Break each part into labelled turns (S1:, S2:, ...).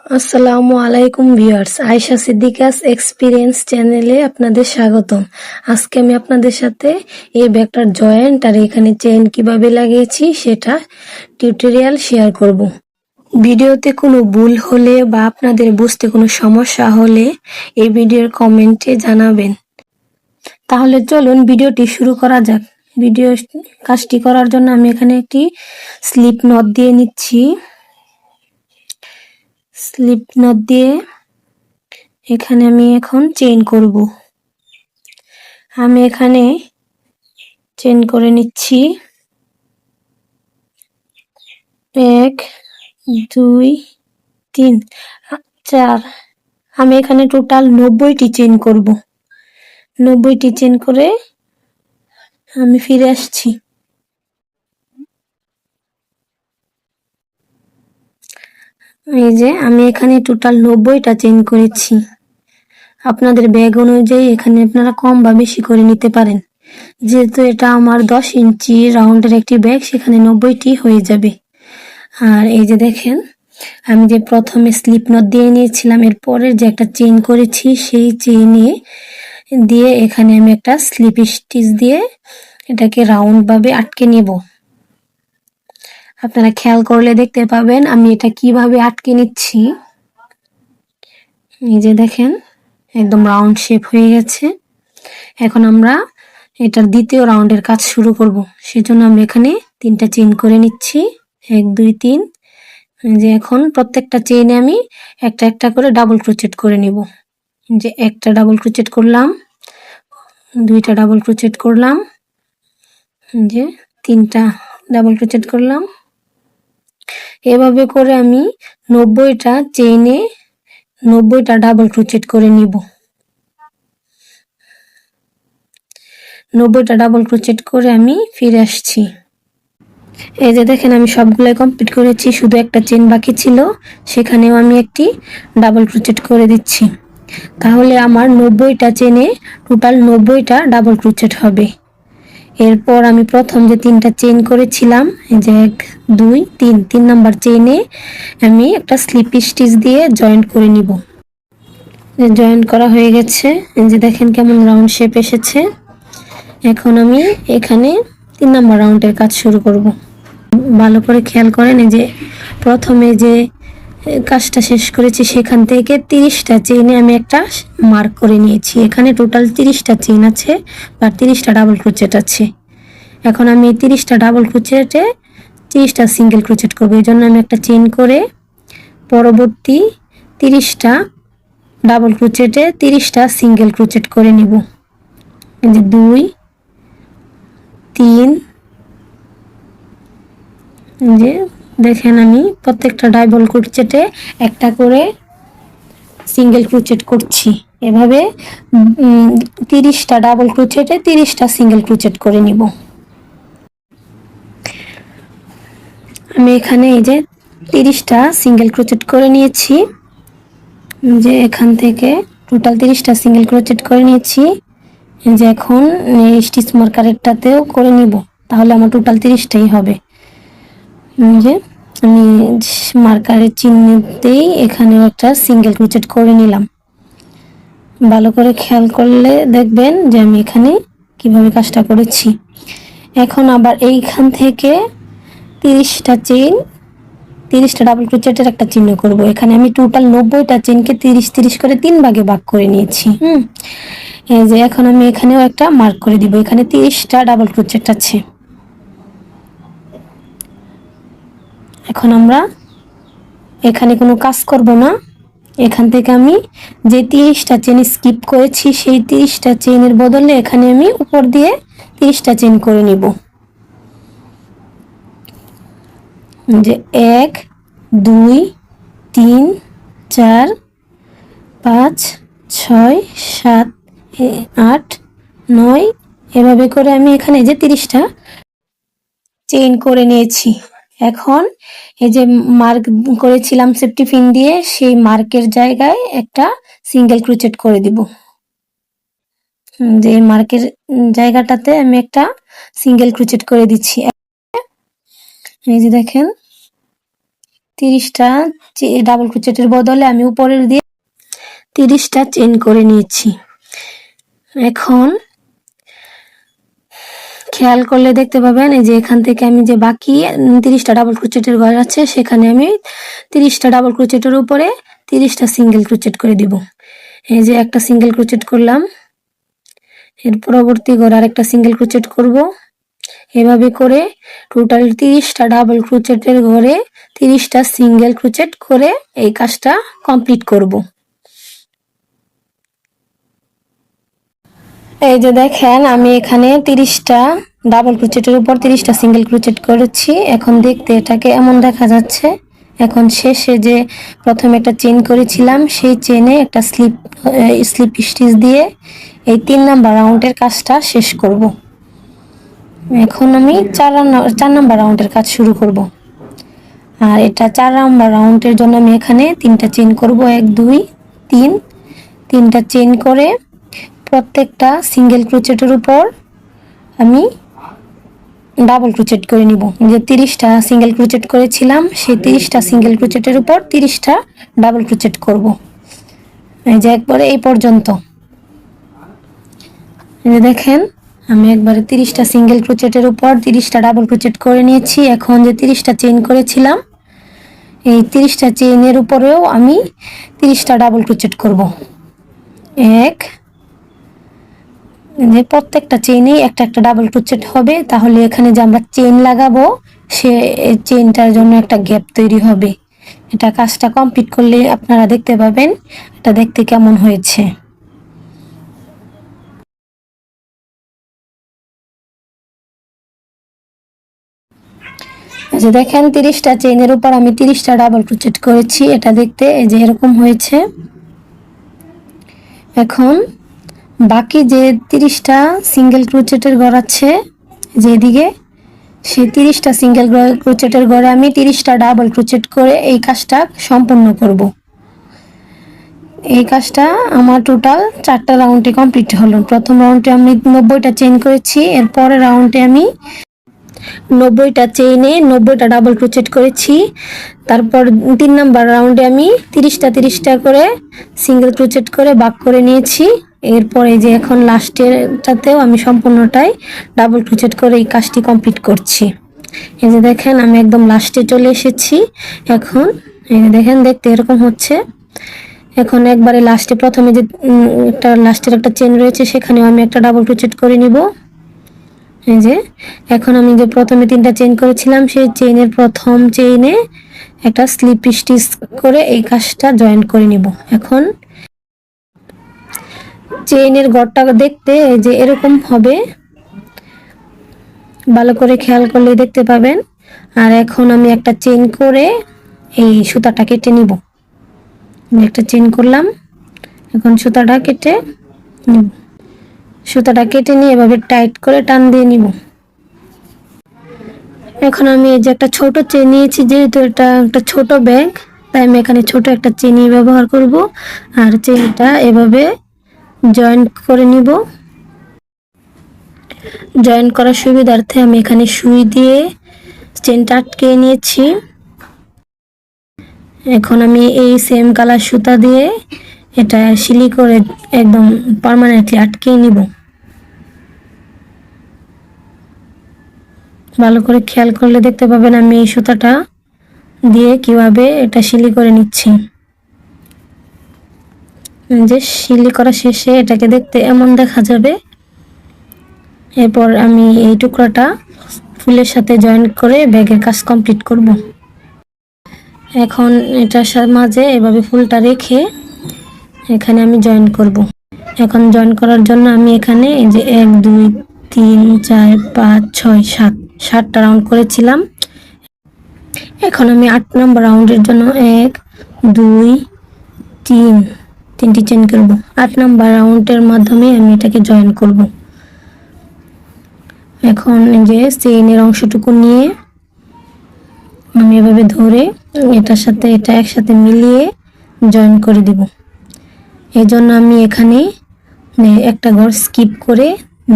S1: আসসালামু আলাইকুম viewers, Ayesha Siddiqa's experience চ্যানেলে আপনাদের স্বাগতম। আজকে আমি আপনাদের সাথে এই ব্যাগটার জয়েন্ট আর এখানে চেইন কিভাবে লাগিয়েছি সেটা টিউটোরিয়াল শেয়ার করব। ভিডিওতে কোনো ভুল হলে বা আপনাদের বুঝতে কোনো সমস্যা হলে এই ভিডিওর কমেন্টে জানাবেন। তাহলে চলুন ভিডিওটি শুরু করা যাক। ভিডিও কাজটি করার জন্য আমি এখানে একটি স্লিপ নট দিয়ে নিচ্ছি। স্লিপ নট দিয়ে এখানে আমি এখন চেইন করব। আমি এখানে চেইন করে নিচ্ছি 1 2 3 4। আমি এখানে টোটাল 90টি চেইন করব। 90টি চেইন করে আমি ফিরে আসছি। এই যে আমি এখানে টোটাল 90টা চেইন করেছি। আপনাদের ব্যাগ অনুযায়ী এখানে আপনারা কম বা বেশি করে নিতে পারেন। যেহেতু এটা আমার 10 ইঞ্চি রাউন্ডের একটি ব্যাগ, সেখানে 90টি হয়ে যাবে। আর এই যে দেখেন, আমি যে প্রথমে স্লিপ নট দিয়ে নিয়েছিলাম, এর পরের যে একটা চেইন করেছি সেই চেইনে দিয়ে এখানে আমি একটা স্লিপ স্টিচ দিয়ে এটাকে রাউন্ড ভাবে আটকে নেব। আপনারা খেয়াল করলে দেখতে পাবেন আমি এটা কিভাবে আটকে নিচ্ছি। এই যে দেখেন, একদম রাউন্ড শেপ হয়ে গেছে। এখন আমরা এটার দ্বিতীয় রাউন্ডের কাজ শুরু করব। সেজন্য আমি এখানে 3টা চেইন করে নিচ্ছি, 1 2 3। যে এখন প্রত্যেকটা চেইনে আমি একটা একটা করে ডাবল ক্রোচেট করে নিব। যে একটা ডাবল ক্রোচেট করলাম, 2টা ডাবল ক্রোচেট করলাম, যে 3টা ডাবল ক্রোচেট করলাম। এভাবে করে আমি 90টা চেইনে 90টা ডাবল ক্রোচেট করে নিব। 90টা ডাবল ক্রোচেট করে আমি ফিরে আসছি। এই যে দেখেন, আমি সবগুলাই কমপ্লিট করেছি, শুধু একটা চেইন বাকি ছিল, সেখানেও আমি একটি ডাবল ক্রোচেট করে দিচ্ছি। তাহলে আমার 90টা চেইনে টোটাল 90টা ডাবল ক্রোচেট হবে। এরপর আমি প্রথম যে 3টা চেইন করেছিলাম, এই যে 1 2 3, 3 নাম্বার চেইনে আমি একটা স্লিপ স্টিচ দিয়ে জয়েন্ট করে নিব। জয়েন্ট করা হয়ে গেছে। এই যে দেখেন কেমন রাউন্ড শেপ এসেছে। এখন আমি এখানে 3 নাম্বার রাউন্ডের কাজ শুরু করব। ভালো করে খেয়াল করেন, এই যে প্রথমে যে কাজটা শেষ করেছি সেখান থেকে 30টা চেইনে আমি একটা মার্ক করে নিয়েছি। এখানে টোটাল 30টা চেইন আছে বা 30টা ডাবল ক্রোচেট আছে। এখন আমি 30টা ডাবল ক্রোচেটে 30টা সিঙ্গেল ক্রোচেট করব। এই জন্য আমি একটা চেইন করে পরবর্তী 30টা ডাবল ক্রোচেটে 30টা সিঙ্গেল ক্রোচেট করে নিব। এই যে 2 3, যে দেখেন আমি প্রত্যেকটা ডাবল ক্রোচেটে একটা করে সিঙ্গেল ক্রোচেট করছি। এভাবে 30টা ডাবল ক্রোচেটে 30টা সিঙ্গেল ক্রোচেট করে নিব। আমি এখানে এই যে 30টা সিঙ্গেল ক্রোচেট করে নিয়েছি। যে এখান থেকে টোটাল 30টা সিঙ্গেল ক্রোচেট করে নিয়েছি। যে এখন স্টিচ মার্কারেরটাতেও করে নিব, তাহলে আমার টোটাল 30টাই হবে। যে আমি মার্কারের চিহ্নতেই এখানেও একটা সিঙ্গেল ক্রোচেট করে নিলাম। ভালো করে খেয়াল করলে দেখবেন যে আমি এখানে কিভাবে কাজটা করেছি। এখন আবার এইখান থেকে 30টা চেইন 30টা ডাবল ক্রোচেটের একটা চিহ্ন করব। এখানে আমি টোটাল 90টা চেইনকে 30 30 করে 3 ভাগে ভাগ করে নিয়েছি। এই যে এখন আমি এখানেও একটা মার্ক করে দিব। এখানে 30টা ডাবল ক্রোচেট আছে। এখন আমরা এখানে কোনো কাজ করব না। এখান থেকে আমি যে 30টা চেইন স্কিপ করেছি সেই 30টা চেইনের বদলে এখানে আমি উপর দিয়ে 30টা চেইন করে নিব। যে 1 2 3 4 5 6 7 8 9, এভাবে করে আমি এখানে যে 30টা চেইন করে নিয়েছি। এখন এই যে মার্ক করেছিলাম সেফটি পিন দিয়ে, সেই মার্কের জায়গায় একটা সিঙ্গেল ক্রোচেট করে দিব। যে মার্কের জায়গাটাতে আমি একটা সিঙ্গেল ক্রোচেট করে দিচ্ছি। এই যে দেখেন, 30টা ডাবল ক্রোচেটের বদলে আমি উপরের দিয়ে 30টা চেইন করে নিয়েছি। এখন খেয়াল করলে দেখতে পাবেন এই যে এখান থেকে আমি যে বাকি 30টা ডাবল ক্রোচেটের ঘর আছে সেখানে আমি 30টা ডাবল ক্রোচেটের উপরে 30টা সিঙ্গেল ক্রোচেট করে দিব। এই যে একটা সিঙ্গেল ক্রোচেট করলাম, এর পরবর্তী ঘরে আরেকটা সিঙ্গেল ক্রোচেট করব। এভাবে করে টোটাল 30টা ডাবল ক্রোচেটের ঘরে 30টা সিঙ্গেল ক্রোচেট করে এই কাজটা কমপ্লিট করব। এই যে দেখেন আমি এখানে 30টা ডাবল ক্রোচেটের উপর 30টা সিঙ্গেল ক্রোচেট করেছি। এখন দেখতে এটাকে এমন দেখা যাচ্ছে। এখন শেষে যে প্রথমে একটা চেইন করেছিলাম সেই চেইনে একটা স্লিপ স্টিচ দিয়ে এই 3 নাম্বার রাউন্ডের কাজটা শেষ করব। এখন আমি 4 নাম্বার রাউন্ডের কাজ শুরু করব। আর এটা 4 নাম্বার রাউন্ডের জন্য আমি এখানে 3টা চেইন করব, 1 2 3, 3টা চেইন করে প্রত্যেকটা সিঙ্গেল ক্রোচেটের উপর আমি ডাবল ক্রোচেট করে নিব। যে 30টা সিঙ্গেল ক্রোচেট করেছিলাম সেই 30টা সিঙ্গেল ক্রোচেটের উপর 30টা ডাবল ক্রোচেট করব। এই যে একবারে এই পর্যন্ত দেখেন আমি একবারে 30টা সিঙ্গেল ক্রোচেটের উপর 30টা ডাবল ক্রোচেট করে নিয়েছি। এখন যে 30টা চেইন করেছিলাম এই 30টা চেইনের উপরেও আমি 30টা ডাবল ক্রোচেট করব। যে প্রত্যেকটা চেইনেই একটা একটা ডাবল ক্রোচেট হবে, তাহলে এখানে যে আমরা চেইন লাগাবো সে চেইনটার জন্য একটা গ্যাপ তৈরি হবে। এটা কাজটা কমপ্লিট করলে আপনারা দেখতে পাবেন এটা দেখতে কেমন হয়েছে। যে দেখেন 30টা চেইনের উপর আমি 30টা ডাবল ক্রোচেট করেছি, এটা দেখতে এই যে এরকম হয়েছে। এখন বাকি যে 30টা সিঙ্গেল ক্রোচেটের ঘর আছে যেদিকে সেই 30টা সিঙ্গেল ক্রোচেটের ঘরে আমি 30টা ডাবল ক্রোচেট করে এই কাজটা সম্পূর্ণ করব। এই কাজটা আমার টোটাল 4টা রাউন্ডে কমপ্লিট হলো। প্রথম রাউন্ডে আমি 90টা চেইন করেছি, এর পরের রাউন্ডে আমি 90টা চেইনে 90টা ডাবল ক্রোচেট করেছি। তারপর 3 নাম্বার রাউন্ডে আমি 30টা করে সিঙ্গেল ক্রোচেট করে ভাগ করে নিয়েছি। এরপরে যে এখন লাস্টেরটাতেও আমি সম্পূর্ণটাই ডাবল ক্রোচেট করে এই কাজটি কমপ্লিট করছি। এই যে দেখেন আমি একদম লাস্টে চলে এসেছি। এখন এই যে দেখেন দেখতে এরকম হচ্ছে। এখন একবারে লাস্টে প্রথমে যে একটা লাস্টের একটা চেইন রয়েছে সেখানেও আমি একটা ডাবল ক্রোচেট করে নিব। এই যে এখন আমি যে প্রথমে 3টা চেইন করেছিলাম সেই চেইনের প্রথম চেইনে একটা স্লিপ স্টিচ করে এই কাজটা জয়েন করে নিব। এখন চেইনের ঘরটা দেখতে এই যে এরকম হবে, ভালো করে খেয়াল করলে দেখতে পাবেন। আর এখন আমি একটা চেইন করে এই সুতাটা কেটে নিব। একটা চেইন করলাম, এখন সুতাটা কেটে নিব। সুতাটা কেটে নিয়ে এভাবে টাইট করে টান দিয়ে নিব। এখন আমি এই যে একটা ছোট চেইন নিয়েছি, যেহেতু এটা একটা ছোট ব্যাগ তাই আমি এখানে ছোট একটা চেইন ব্যবহার করব। আর চেইনটা এভাবে জয়েন করে নিব। জয়েন করার সুবিধার্থে আমি এখানে সুই দিয়ে চেইনটা আটকে নিয়েছি। এখন আমি এই সেম কালার সুতা দিয়ে এটা সিলি করে একদম পার্মানেন্টলি আটকে নিব। ভালো করে খেয়াল করলে দেখতে পাবেন আমি এই সুতাটা দিয়ে কিভাবে এটা সিলি করে নিচ্ছি। যে সিলি করা শেষে এটাকে দেখতে এমন দেখা যাবে। এরপর আমি এই টুকরাটা ফুলের সাথে জয়েন করে ব্যাগের কাজ কমপ্লিট করব। এখন এটার মাঝে এভাবে ফুলটা রেখে এখানে আমি জয়েন করব। এখন জয়েন করার জন্য আমি এখানে এই যে 1 2 3 4 5 6 7 7টা রাউন্ড করেছিলাম। এখন আমি 8 নম্বর রাউন্ডের জন্য 1 2 3 তিনটি চেইন করব। 8 নম্বর রাউন্ডের মাধ্যমে আমি এটাকে জয়েন করব। এখন যে চেইনের অংশটুকু নিয়ে আমি এভাবে ধরে এটার সাথে এটা একসাথে মিলিয়ে জয়েন করে দেব। এই জন্য আমি এখানে একটা ঘর স্কিপ করে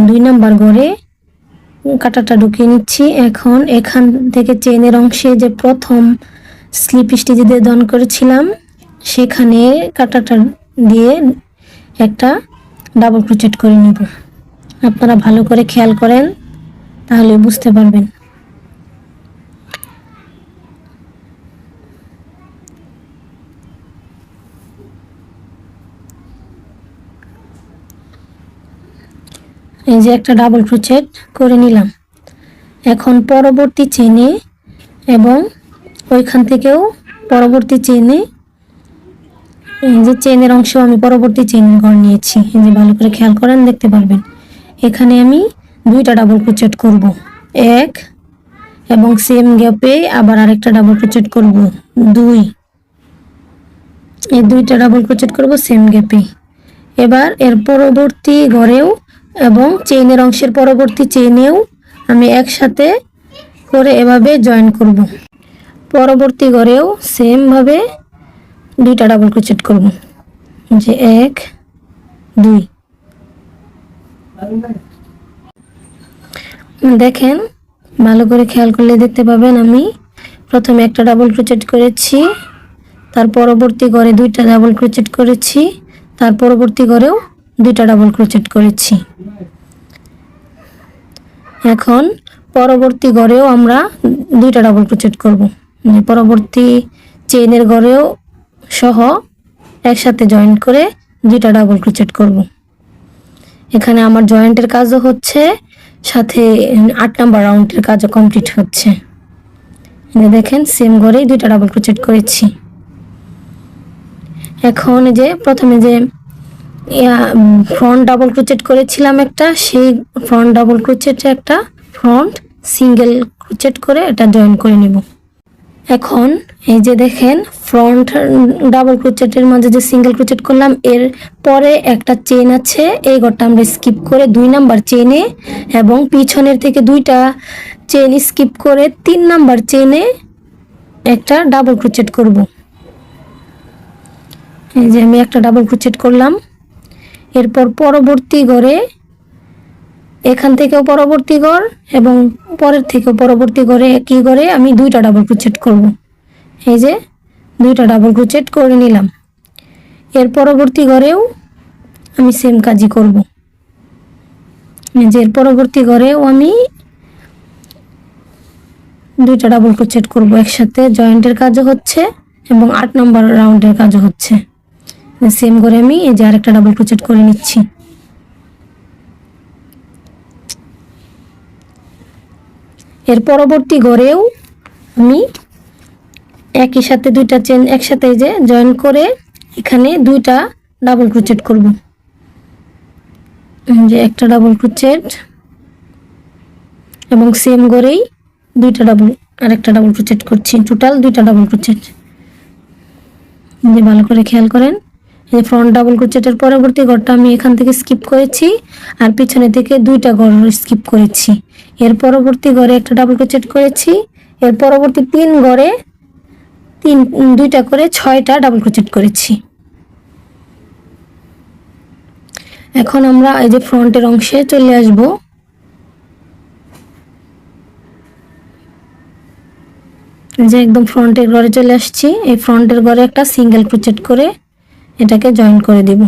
S1: 2 নাম্বার ঘরে কাঁটাটা ঢুকিয়ে নিচ্ছি। এখন এখান থেকে চেইনের অংশে যে প্রথম স্লিপ স্টিচ দিয়ে দন করেছিলাম সেখানে কাঁটাটা দিয়ে একটা ডাবল ক্রোচেট করে নেব। আপনারা ভালো করে খেয়াল করেন, তাহলে বুঝতে পারবেন। এই যে একটা ডাবল ক্রোচেট করে নিলাম। এখন পরবর্তী চেনে এবং ওইখান থেকেও পরবর্তী চেনে, এই যে চেনের অংশ আমি পরবর্তী চেনের ঘর নিয়েছি। এই যে ভালো করে খেয়াল করেন, দেখতে পারবেন। এখানে আমি দুইটা ডাবল ক্রোচেট করব, এক, এবং সেম গ্যাপে আবার আরেকটা ডাবল ক্রোচেট করব, দুই। এই দুইটা ডাবল ক্রোচেট করব সেম গ্যাপে। এবার এর পরবর্তী ঘরেও এবং চেইনের অংশের পরবর্তী চেইনেও আমি একসাথে করে এভাবে জয়েন করব। পরবর্তী ঘরেও সেম ভাবে দুইটা ডাবল ক্রোচেট করব, যে এক, দুই। দেখেন, ভালো করে খেয়াল করলে দেখতে পাবেন আমি প্রথমে একটা ডাবল ক্রোচেট করেছি, তার পরবর্তী ঘরে দুইটা ডাবল ক্রোচেট করেছি, তার পরবর্তী ঘরেও দুইটা ডাবল ক্রোচেট করেছি। এখন পরবর্তী ঘরেও আমরা দুইটা ডাবল ক্রোচেট করব, পরবর্তী চেইনের ঘরেও সহ একসাথে জয়েন করে দুইটা ডাবল ক্রোচেট করব। এখানে আমার জয়েন্টের কাজও হচ্ছে, সাথে 8 নাম্বার রাউন্ডের কাজও কমপ্লিট হচ্ছে। দেখেন, সেম ঘরেই দুইটা ডাবল ক্রোচেট করেছি। এখন যে প্রথমে যে ফ্রন্ট ডাবল ক্রোচেট করেছিলাম একটা, সেই ফ্রন্ট ডাবল ক্রোচেটে একটা ফ্রন্ট সিঙ্গেল ক্রোচেট করে এটা জয়েন করে নিব। এখন এই যে দেখেন, ফ্রন্ট ডাবল ক্রোচেটের মাঝে যে সিঙ্গেল ক্রোচেট করলাম, এর পরে একটা চেন আছে, এই ঘরটা আমরা স্কিপ করে 2 নাম্বার চেনে এবং পিছনের থেকে দুইটা চেন স্কিপ করে 3 নাম্বার চেনে একটা ডাবল ক্রোচেট করব। এই যে আমি একটা ডাবল ক্রোচেট করলাম। এরপর পরবর্তী ঘরে, এখান থেকেও পরবর্তী ঘর এবং পরের থেকেও পরবর্তী ঘরে, একই ঘরে আমি দুইটা ডাবল ক্রোচেট করব। এই যে দুইটা ডাবল ক্রোচেট করে নিলাম। এর পরবর্তী ঘরেও আমি সেম কাজই করব। যে এর পরবর্তী ঘরেও আমি দুইটা ডাবল ক্রোচেট করব একসাথে, জয়েন্টের কাজও হচ্ছে এবং 8 নাম্বার রাউন্ডের কাজও হচ্ছে। সেম করে আমি এই যে আরেকটা ডাবল ক্রোচেট করে নিচ্ছি। এর পরবর্তী ঘরেও আমি একই সাথে দুইটা চেন একসাথে যে জয়েন করে এখানে দুইটা ডাবল ক্রোচেট করব। যে একটা ডাবল ক্রোচেট এবং সেম ঘরেই দুইটা ডাবল, আরেকটা ডাবল ক্রোচেট করছি, টোটাল দুইটা ডাবল ক্রোচেট। যে ভালো করে খেয়াল করেন, এই ফ্রন্ট ডাবল ক্রোচেটের পরবর্তী ঘরটা আমি এখান থেকে স্কিপ করেছি আর পিছনে থেকে দুইটা ঘর স্কিপ করেছি। এর পরবর্তী ঘরে একটা ডাবল ক্রোচেট করেছি, এর পরবর্তী 3 ঘরে দুইটা করে 6টা ডাবল ক্রোচেট করেছি। এখন আমরা এই যে ফ্রন্টের অংশে চলে আসব। যে একদম ফ্রন্টের ঘরে চলে আসছি। এই ফ্রন্টের ঘরে একটা সিঙ্গেল ক্রোচেট করে এটাকে জয়েন করে দেব।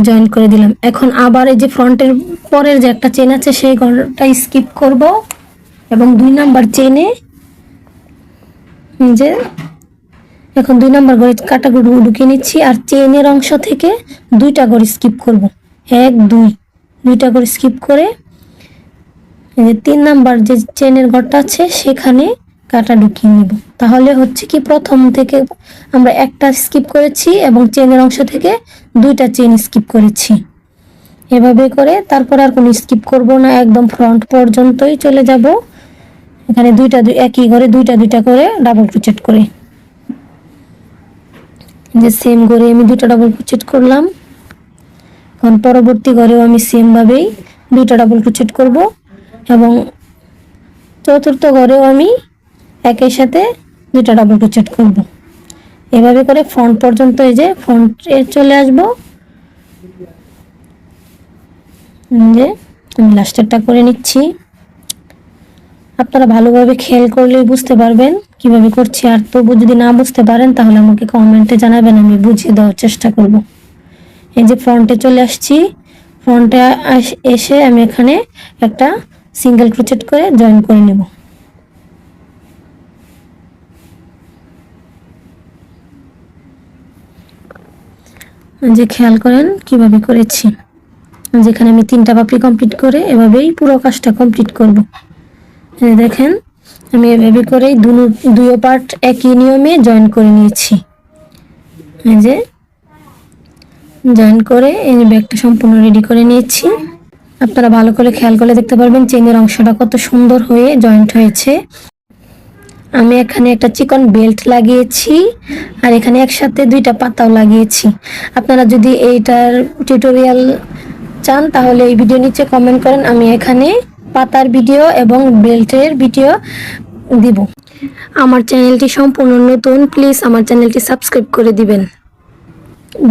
S1: জয়েন করে দিলাম। এখন আবার এই যে ফ্রন্টের পরের যে একটা চেন আছে সেই ঘরটা স্কিপ করব এবং 2 নাম্বার চেনে যে এখন 2 নাম্বার ঘরে কাটাগুলো ঢুকিয়ে নিচ্ছি আর চেনের অংশ থেকে দুইটা ঘর স্কিপ করব, 1, 2, দুইটা ঘর স্কিপ করে এই যে 3 নাম্বার যে চেনের ঘরটা আছে সেখানে কাটা ঢুকিয়ে নিব। তাহলে হচ্ছে কি, প্রথম থেকে আমরা একটা স্কিপ করেছি এবং চেনের অংশ থেকে দুইটা চেন স্কিপ করেছি। এভাবে করে তারপর আর কোনো স্কিপ করব না, একদম ফ্রন্ট পর্যন্তই চলে যাব। এখানে একই ঘরে দুইটা করে ডাবল ক্রোচেট করে, যে সেম ঘরে আমি দুইটা ডাবল ক্রোচেট করলাম। এখন পরবর্তী ঘরেও আমি সেম ভাবেই দুইটা ডাবল ক্রোচেট করব এবং চতুর্থ ঘরেও আমি একই সাথে দুইটা ডাবল ক্রোচেট করব। এভাবে করে ফ্রন্ট পর্যন্ত এই যে ফ্রন্টে চলে আসব। যে আমি লাস্টেরটা করে নিচ্ছি। আপনারা ভালোভাবে খেয়াল করলেই বুঝতে পারবেন কিভাবে করছি। আর তবু যদি না বুঝতে পারেন তাহলে আমাকে কমেন্টে জানাবেন, আমি বুঝিয়ে দেওয়ার চেষ্টা করব। এই যে ফ্রন্টে চলে আসছি, ফ্রন্টে এসে আমি এখানে একটা সিঙ্গেল ক্রোচেট করে জয়েন করে নেব। যে খেয়াল করেন কিভাবে করেছি, যেখানে আমি 3টা পাপড়ি কমপ্লিট করে এভাবেই পুরো কাজটা কমপ্লিট করব। দেখেন আমি এভাবে করে দুই পার্ট একই নিয়মে জয়েন করে নিয়েছি। এই যে জয়েন করে এই ব্যাগটা সম্পূর্ণ রেডি করে নিয়েছি। আপনারা ভালো করে খেয়াল করলে দেখতে পারবেন চেনের অংশটা কত সুন্দর হয়ে জয়েন্ট হয়েছে। আমি এখানে একটা চিকন বেল্ট লাগিয়েছি আর এখানে একসাথে 2টা পাতাও লাগিয়েছি। আপনারা যদি এইটার টিউটোরিয়াল চান তাহলে এই ভিডিও নিচে কমেন্ট করেন, আমি এখানে পাতার ভিডিও এবং বেল্টের ভিডিও দিব। আমার চ্যানেলটি সম্পূর্ণ নতুন, প্লিজ আমার চ্যানেলটি সাবস্ক্রাইব করে দিবেন।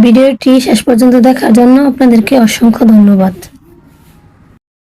S1: ভিডিওটি শেষ পর্যন্ত দেখার জন্য আপনাদেরকে অসংখ্য ধন্যবাদ।